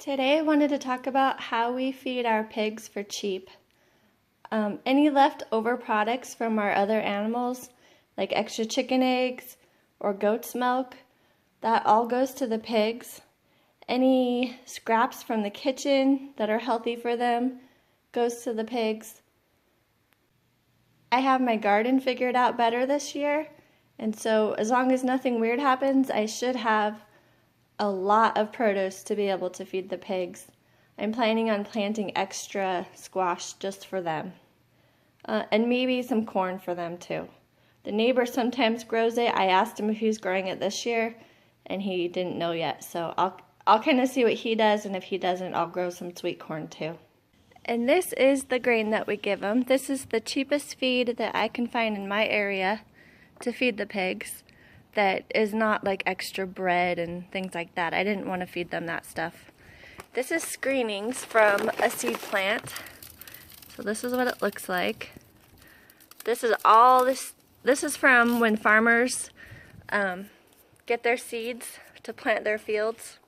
Today I wanted to talk about how we feed our pigs for cheap. Any leftover products from our other animals, like extra chicken eggs or goat's milk, that all goes to the pigs. Any scraps from the kitchen that are healthy for them goes to the pigs. I have my garden figured out better this year, and so as long as nothing weird happens, I should have a lot of produce to be able to feed the pigs. I'm planning on planting extra squash just for them. And maybe some corn for them too. The neighbor sometimes grows it. I asked him if he's growing it this year, and he didn't know yet. So I'll kind of see what he does, and if he doesn't, I'll grow some sweet corn too. And this is the grain that we give them. This is the cheapest feed that I can find in my area to feed the pigs. That is not like extra bread and things like that. I didn't want to feed them that stuff. This is screenings from a seed plant. So this is what it looks like. This is from when farmers get their seeds to plant their fields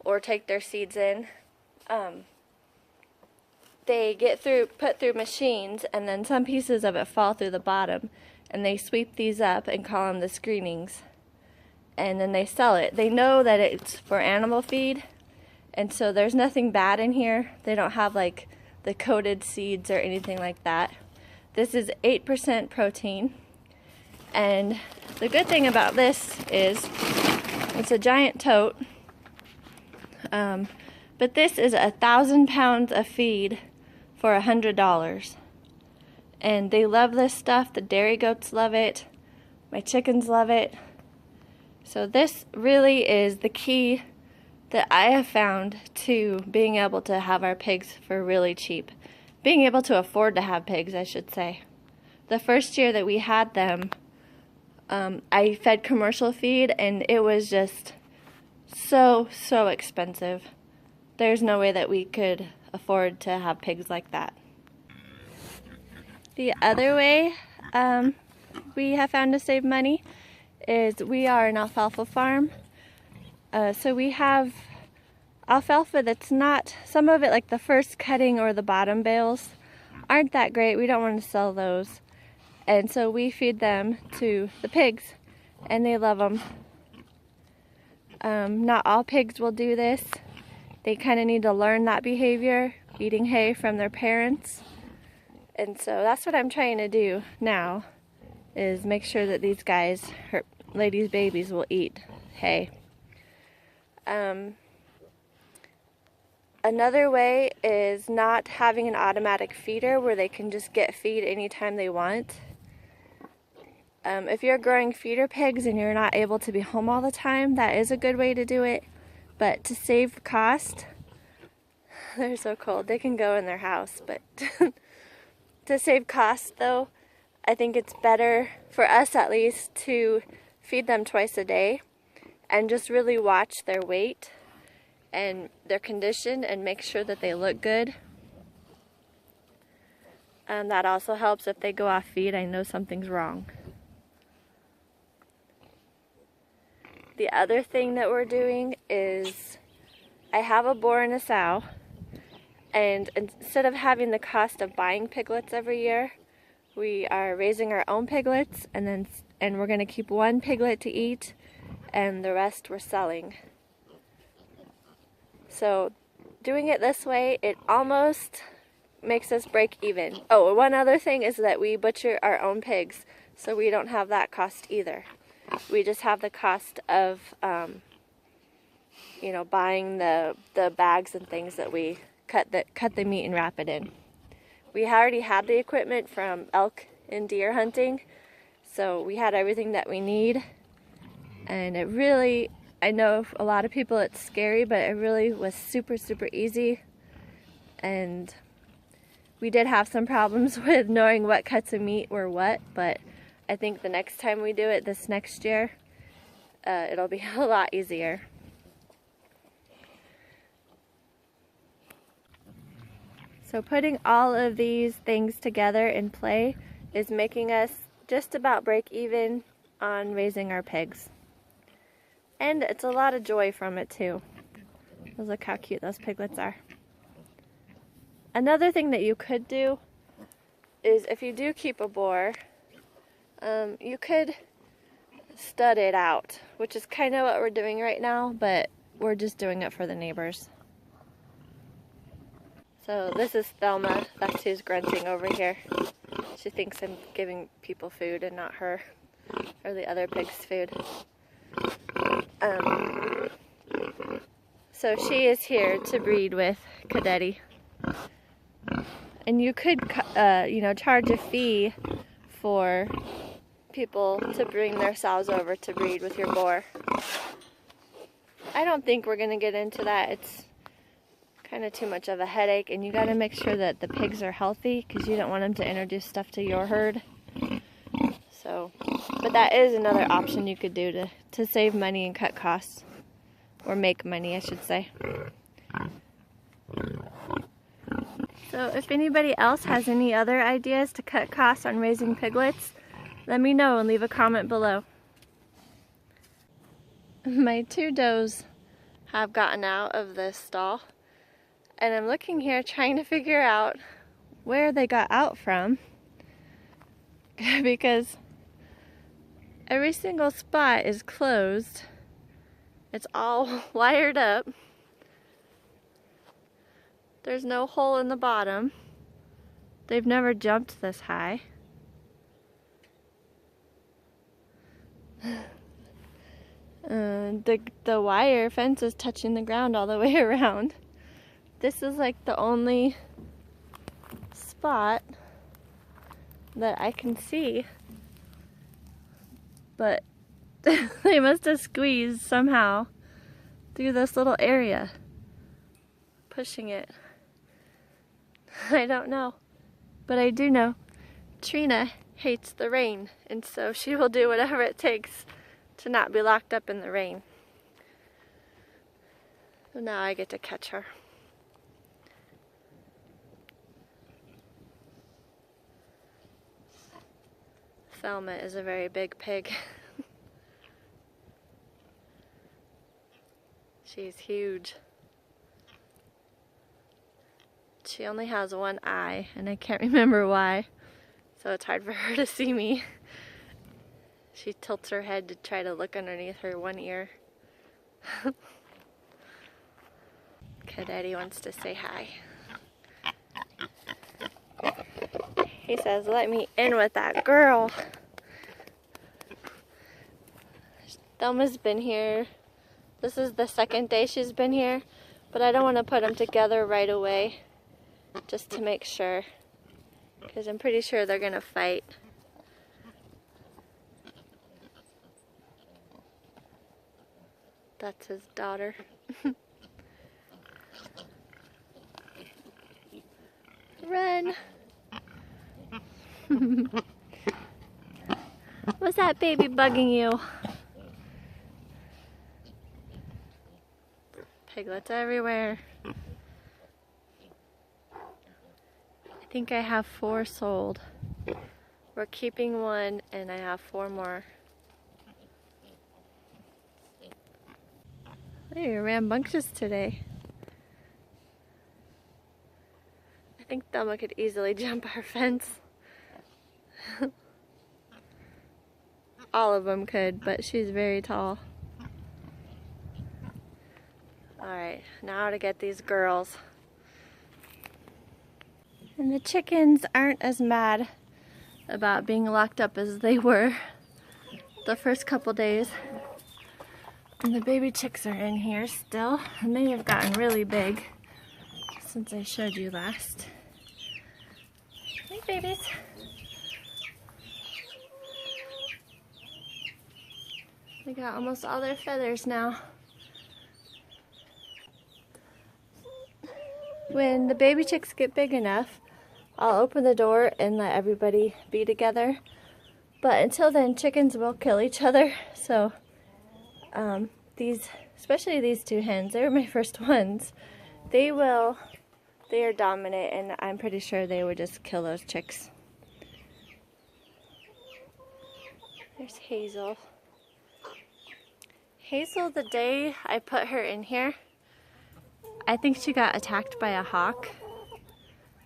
or take their seeds in. They get put through machines, and then some pieces of it fall through the bottom, and they sweep these up and call them the screenings, and then they sell it. They know that it's for animal feed, and so there's nothing bad in here. They don't have like the coated seeds or anything like that. This is 8% protein, and the good thing about this is it's a giant tote, but this is 1,000 pounds of feed for $100. And they love this stuff. The dairy goats love it. My chickens love it. So this really is the key that I have found to being able to have our pigs for really cheap. Being able to afford to have pigs, I should say. The first year that we had them, I fed commercial feed, and it was just so expensive. There's no way that we could afford to have pigs like that. The other way we have found to save money is we are an alfalfa farm. So we have alfalfa that's not, some of it like the first cutting or the bottom bales aren't that great. We don't want to sell those. And so we feed them to the pigs, and they love them. Not all pigs will do this. They kind of need to learn that behavior, eating hay from their parents. And so that's what I'm trying to do now, is make sure that these guys, ladies' babies, will eat hay. Another way is not having an automatic feeder where they can just get feed anytime they want. If you're growing feeder pigs and you're not able to be home all the time, that is a good way to do it. But to save cost, they're so cold, they can go in their house, but to save cost though, I think it's better, for us at least, to feed them twice a day and just really watch their weight and their condition and make sure that they look good. And that also helps if they go off feed. I know something's wrong. The other thing that we're doing is I have a boar and a sow, and instead of having the cost of buying piglets every year, we are raising our own piglets, and we're going to keep one piglet to eat, and the rest we're selling. So doing it this way, it almost makes us break even. Oh, one other thing is that we butcher our own pigs, so we don't have that cost either. We just have the cost of, buying the bags and things that we cut the meat and wrap it in. We already had the equipment from elk and deer hunting, so we had everything that we need. And it really, I know a lot of people it's scary, but it really was super easy. And we did have some problems with knowing what cuts of meat were what, but I think the next time we do it this next year, it'll be a lot easier. So putting all of these things together in play is making us just about break even on raising our pigs. And it's a lot of joy from it too. Look how cute those piglets are. Another thing that you could do is if you do keep a boar, you could stud it out, which is kind of what we're doing right now, but we're just doing it for the neighbors. So this is Thelma. That's who's grunting over here. She thinks I'm giving people food and not her or the other pigs food. So she is here to breed with Cadetti. And you could, charge a fee for people to bring their sows over to breed with your boar. I don't think we're going to get into that. It's kind of too much of a headache, and you got to make sure that the pigs are healthy because you don't want them to introduce stuff to your herd. So, but that is another option you could do to save money and cut costs, or make money, I should say. So if anybody else has any other ideas to cut costs on raising piglets, let me know and leave a comment below. My 2 does have gotten out of this stall, and I'm looking here trying to figure out where they got out from because every single spot is closed. It's all wired up. There's no hole in the bottom. They've never jumped this high. The wire fence is touching the ground all the way around. This is like the only spot that I can see. But they must have squeezed somehow through this little area, pushing it. I don't know, but I do know Trina hates the rain, and so she will do whatever it takes to not be locked up in the rain. So now I get to catch her. Thelma is a very big pig. She's huge. She only has one eye, and I can't remember why, so it's hard for her to see me. She tilts her head to try to look underneath her one ear. Cadetti wants to say hi. He says, "Let me in with that girl." Thelma's been here. This is the second day she's been here, but I don't want to put them together right away, just to make sure, because I'm pretty sure they're going to fight. That's his daughter. Run! What's that baby bugging you? Piglets everywhere. I think I have 4 sold. We're keeping 1, and I have 4 more. You're rambunctious today. I think Thelma could easily jump our fence. All of them could, but she's very tall. Alright, now to get these girls. And the chickens aren't as mad about being locked up as they were the first couple days. And the baby chicks are in here still, and they have gotten really big since I showed you last. Hey babies. They got almost all their feathers now. When the baby chicks get big enough, I'll open the door and let everybody be together. But until then, chickens will kill each other. So especially these 2 hens, they were my first ones. They are dominant, and I'm pretty sure they would just kill those chicks. There's Hazel. Hazel, the day I put her in here, I think she got attacked by a hawk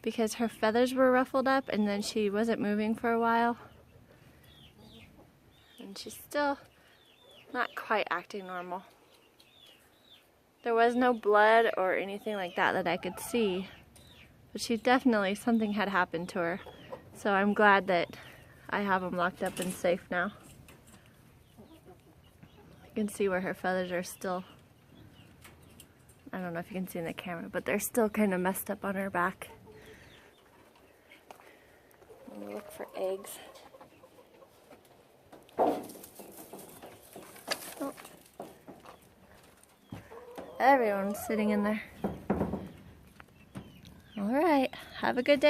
because her feathers were ruffled up and then she wasn't moving for a while. And she's still not quite acting normal. There was no blood or anything like that that I could see, but she definitely, something had happened to her. So I'm glad that I have them locked up and safe now. You can see where her feathers are still, I don't know if you can see in the camera, but they're still kind of messed up on her back. I'm gonna look for eggs. Oh. Everyone's sitting in there. All right, have a good day.